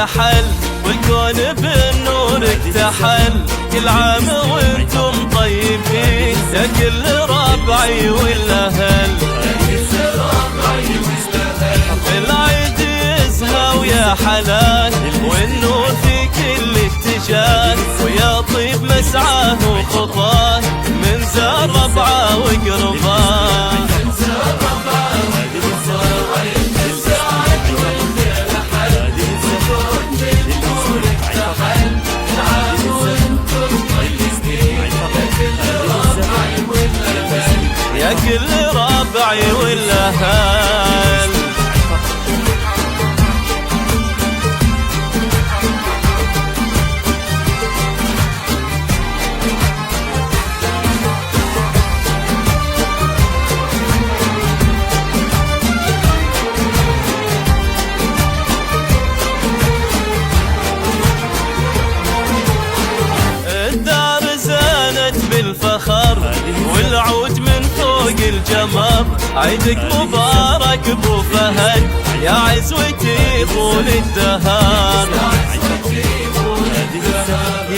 الحل والكون بالنور اكتحل. كل عام وانتم طيبين يا كل ربعي والاهل. العيد يزهى ويا حلال والنور في كل اتجاه، ويا طيب مسعاه وخطاه من زار ربعه وقرباه. يا كل ربعي والاهل. الدار زانت بالفخر والعود من فوق الجمر. عيدك مبارك ابو فهد يا عزوتي طول الدهر.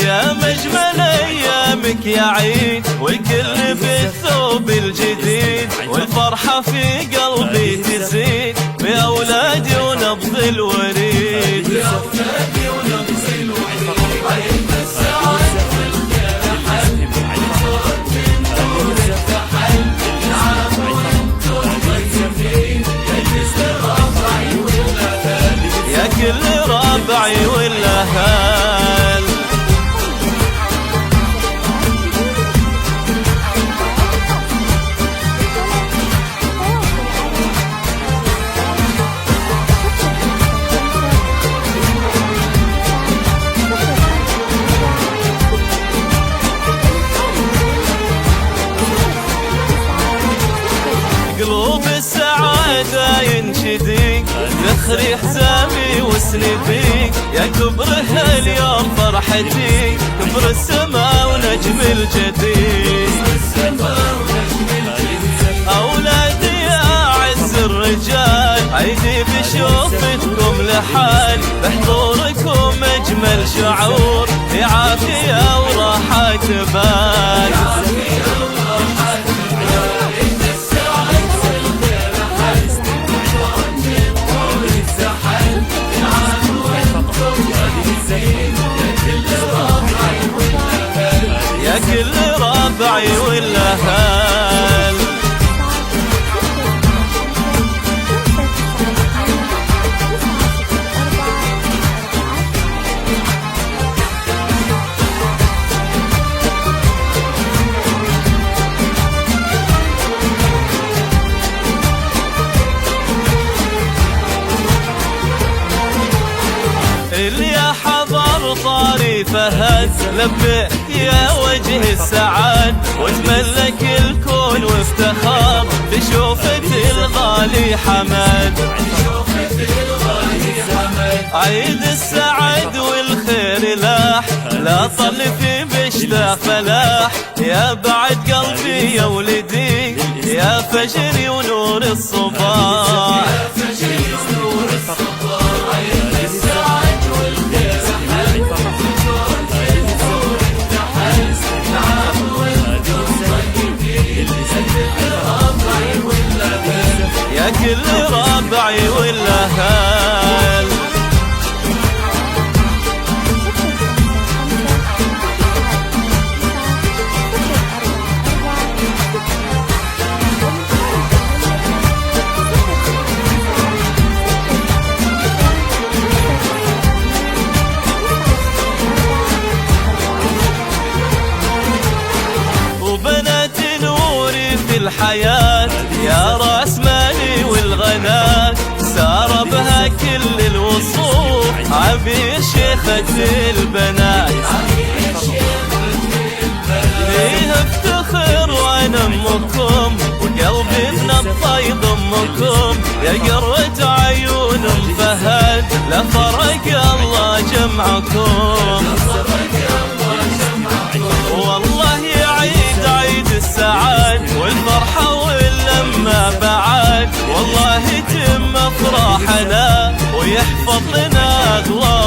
يا مجمل ايامك يا عيد والكل بالثوب الجديد، والفرحة في قلبي تزيد بأولادي ونبض الوريد. يا كل ربعي والاهل. قلوب السعادة ينشدي ذخري حزامي وسندي، يا كبرها اليوم فرحتي كبر السما ونجم الجديد. أولادي يا عز الرجال عيدي بشوفتكم لحال، بحضوركم أجمل شعور في عافية وراحة بال. يا كل ربعي والاهل. اللي حضر طاري فهد لبه يا وجه السعاد، وتملك الكون وافتخار بشوفة الغالي حمد. عيد السعد والخير لاح لا طل في بشته فلاح، يا بعد قلبي يا ولدي يا فجري ونور الصباح. يا كل ربعي والاهل. وبنات نوري في الحياة يا راس مالي والغنات، سار بها كل الوصوف عبير شيخة البنات. ليه افتخر وانا امكم وقلبي بنبضه يضمكم، يا قرة عيون فهد لا فرق الله جمعكم. والله يا عيد عيد السعاد والفرحة واللمة بعد، والله يتم افراحنا ويحفظ لنا اغلاط